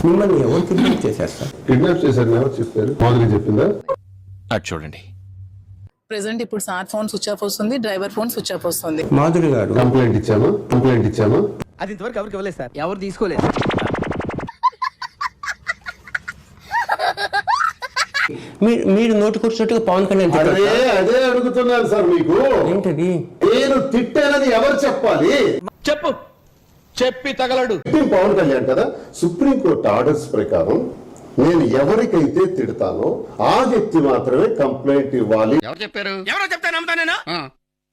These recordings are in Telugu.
మిమ్మల్ని ఎవరు కిడ్నాప్ చేశారు సార్? కిడ్నాప్ చేశారు ఎవరు చెప్పారు? మాధురి చెప్పిందా? అది చూడండి. ప్రెసెంట్ ఇప్పుడు సార్ ఫోన్ స్విచ్ ఆఫ్ వస్తుంది, డ్రైవర్ ఫోన్ స్విచ్ ఆఫ్ వస్తుంది. మాధురి గారు కంప్లైంట్ ఇచ్చామా? అది ఇంతవరకు ఎవరికి ఇవ్వలేదు సార్, ఎవరు తీసుకోలేదు. మీరు నోటి కూర్చున్నట్టుగా పవన్ కళ్యాణ్ అదే అడుగుతున్నాను సార్ మీకు. ఏంటది? నేను తిట్టానని ఎవరు చెప్పాలి? చెప్పి తగలడు. పవన్ కళ్యాణ్ కదా. సుప్రీంకోర్టు ఆర్డర్స్ ప్రకారం నేను ఎవరికైతే తిడతానో ఆ వ్యక్తి మాత్రమే కంప్లైంట్ ఇవ్వాలి. ఎవరు చెప్పారు? ఎవరో చెప్తే నమ్ముతా నేను.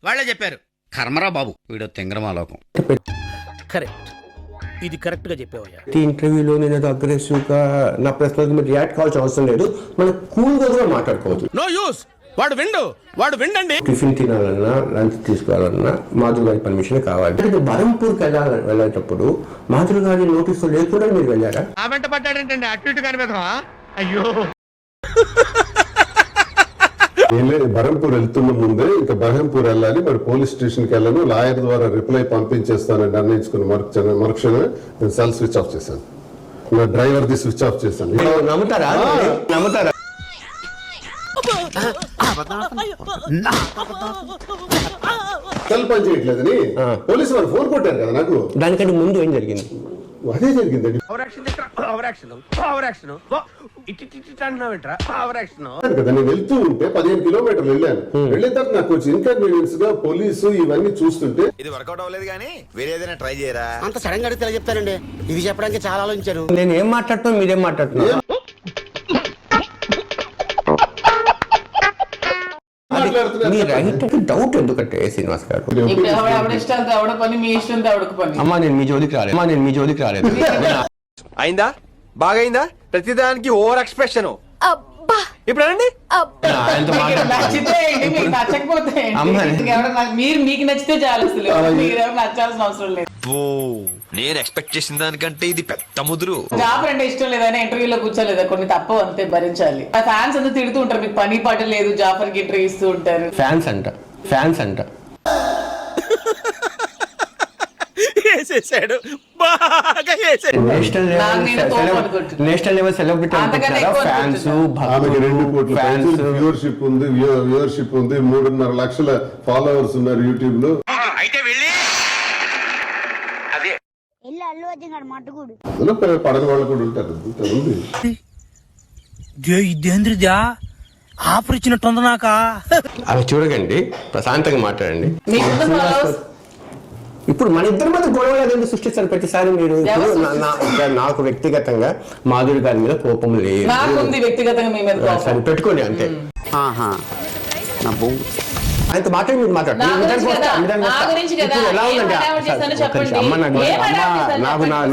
వాళ్ళే చెప్పారు. కర్మరా బాబు, వీడో తెంగరమాలోకం. కరెక్ట్, ఇది కరెక్ట్ గా చెప్పేవయ్యా. ఈ ఇంటర్వ్యూలో నేను అగ్రెసివ్ గా నా ప్రశ్నలకు మీరు రియాక్ట్ కావాల్సిన అవసరం లేదు. మనం కూల్ గా కూడా మాట్లాడుకోవచ్చు. No use. వాడు విండండి. టిఫిన్ తినాలన్నా లంచ్ తీసుకోవాలన్నా మాధురి గారి పర్మిషన్ కావాలి. బరంపూర్కి వెళ్ళేటప్పుడు మాధురి గారి నోటీసు లేకుండా మీరు వెళ్ళారా? ఆ వెంట పడ్డాడంటే అటు ఇటు కనిపెడతావా? అయ్యో, బరంపూర్ వెళ్తున్న ముందే ఇంకా బరంపూర్ వెళ్ళాలి, మరి పోలీస్ స్టేషన్ కి వెళ్ళను, లాయర్ ద్వారా రిప్లై పంపించేస్తానని నిర్ణయించుకుని మరుక్షణమే నేను సెల్ స్విచ్ ఆఫ్ చేశాను. నా డ్రైవర్ ది స్విచ్ ఆఫ్ చేశాను. నమ్ముతారా? సెల్ పని చేయట్లేదని పోలీసు వాళ్ళు ఫోన్ కొట్టారు కదా నాకు. దానికంటే ముందు ఏం జరిగింది? అదే జరిగిందండి కదా. నేను వెళ్తూ ఉంటే 15 కిలోమీటర్లు వెళ్ళాను. వెళ్ళిన తర్వాత నాకు వచ్చి ఇన్కన్వీనియన్స్ గా పోలీసు ఇవన్నీ చూస్తుంటే ఇది వర్కౌట్ అవ్వలేదు కానీ వేరే ఏదైనా ట్రై చేయరా? అంత సడన్ గా అడిగితే చెప్తారండి. ఇది చెప్పడానికి చాలా ఆలోచించారు. నేను ఏం మాట్లాడుతున్నా మీరేం మాట్లాడుతున్నారు? మీ రైట్ డౌట్ ఎందుకంటే శ్రీనివాస్ గారు, అమ్మా నేను మీ జోలికి రాలేదు. అయిందా? బాగైందా? ప్రతిదానికి ఓవర్ ఎక్స్ప్రెషన్. ఇప్పుడు అనండి. మీకు నచ్చితే చాలు, నచ్చాల్సిన అవసరం లేదు. నేను ఎక్స్పెక్ట్ చేసిన దానికంటే ఇది పెద్ద ముదురు. జాబ్ అంటే ఇష్టం లేదని ఇంటర్వ్యూలో కూర్చోలేదా? కొన్ని తప్ప అంతే, భరించాలి. ఫ్యాన్స్ అంతా తిడుతూ ఉంటారు, మీకు పని పాట లేదు, జాఫర్ కి ఇంటర్వ్యూ ఇస్తూ ఉంటారు. ఫ్యాన్స్ అంట national level celebrity fans, viewership ఉంది 3.5 లక్షల ఫాలోవర్స్ ఉన్నారు యూట్యూబ్ లో. పడని వాళ్ళు కూడా ఉంటారు. ఇదేంద్రిదా ఆఫర్ ఇచ్చినట్టుంది నాక. అవి చూడకండి, ప్రశాంతంగా మాట్లాడండి. ఇప్పుడు మన ఇద్దరి మధ్య గొడవలు సృష్టిస్తారు ప్రతిసారి మీరు. నాకు వ్యక్తిగతంగా మాధురి గారి మీద కోపం లేదు, సరే పెట్టుకోండి అంతే. ఆయనతో మాట్లాడి మీరు మాట్లాడండి.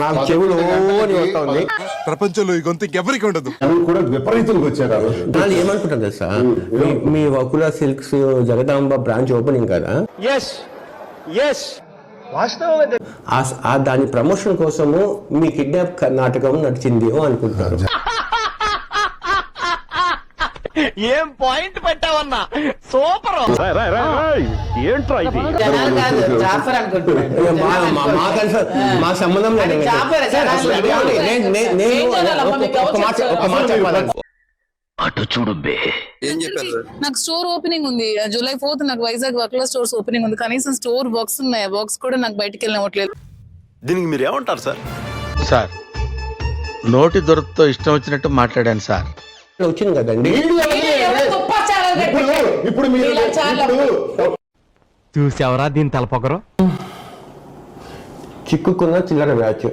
నాకు చెవులు వస్తా ఉంది. ప్రపంచంలో ఈ గొంతు ఎవరికి ఉండదు. కూడా విపరీతంగా వచ్చారు. దాన్ని ఏమనుకుంటారు తెలుసా, మీ Vakula silks Jagadamba branch opening కదా, దాని ప్రమోషన్ కోసము మీ కిడ్నాప్ నాటకం నడిచిందేమో అనుకుంటారు. ఏం పాయింట్ పెట్టావన్నా, సూపర్. మా సంబంధం లేదు. అటు చూడు బే. ఏం చెప్పారు? నాకు స్టోర్ ఓపెనింగ్ ఉంది July 4th, నాకు వైజాగ్ వర్క్లో స్టోర్స్ ఓపెనింగ్ ఉంది. కనీసం స్టోర్ బాక్స్ ఉన్నాయి, బాక్స్ కూడా నాకు బయటకు వెళ్ళినట్లేదు. దీనికి మీరు ఏమంటారు సార్? సార్, నోటి దొరతో ఇష్టం వచ్చినట్టు మాట్లాడాను సార్. వచ్చింది కదండి. ఇప్పుడు చూసావరా దీని తలపొగరు? చిక్కుకున్న చిల్లర బ్యాచ్.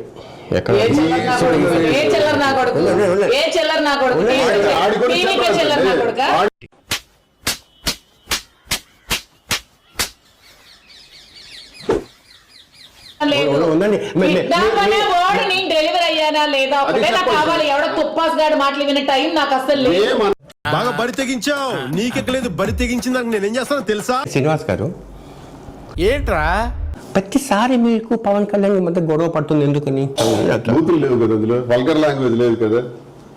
డెలివరీ అయ్యానా లేదా ఒకటే నాకు కావాలి. ఎవడో తుప్పాస్ గాడు మాటలు వినే టైం నాకు అసలు లేదు. బాగా బరి తెగించావు. నీకెక్కలేదు, బరి తెగించిందని నేనేం చేస్తానో తెలుసా? శ్రీనివాస్ గారు, ఏంట్రా ప్రతిసారి మీకు పవన్ కళ్యాణ్ మధ్య గొడవ పడుతుంది ఎందుకని? బూతులు లేవు కదా అందులో, వల్గర్ లాంగ్వేజ్ లేదు కదా,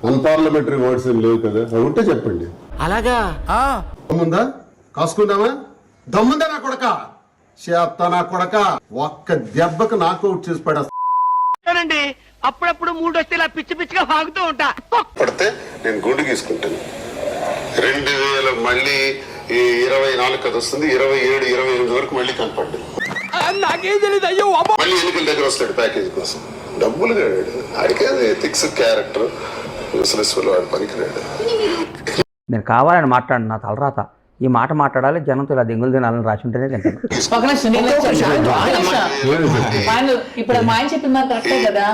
అన్పార్లమెంటరీ వర్డ్స్ ఏం లేవు కదా, అవి ఉంటే చెప్పండి. అలాగా దమ్ముందా? కాసుకుందామా? దమ్ముందా నా కొడక? చేత్తా నా కొడక, ఒక్క దెబ్బకు నాకు అవుట్ చేసి పడేస్తానండి. అప్పుడప్పుడు మూడు వస్తే ఇలా పిచ్చి పిచ్చిగా వాగుతూ ఉంటా. పడితే నేను గుండు గీసుకుంటాను. 2000 మళ్ళీ ఈ 24 అది వస్తుంది, 27, 28 వరకు మళ్ళీ కనపడ్డు. నాకేం తెలియదు. అయ్యో మళ్ళీ ఎన్నికల దగ్గర వస్తాడు ప్యాకేజ్ కోసం. డబ్బులు కాడాడు ఆడికే ఎథిక్స్ క్యారెక్టర్ వాడు పనికిరాడు. నేను కావాలని మాట్లాడు, నా తలరాత ఈ మాట మాట్లాడాలి, జనంతో ఇలా దెంగులు తినాలని రాసి ఉంటేనే తింటాను. ఒక నిమిషం, నేను ఇప్పుడు మా ఆయన చెప్పింది కరెక్టే కదా.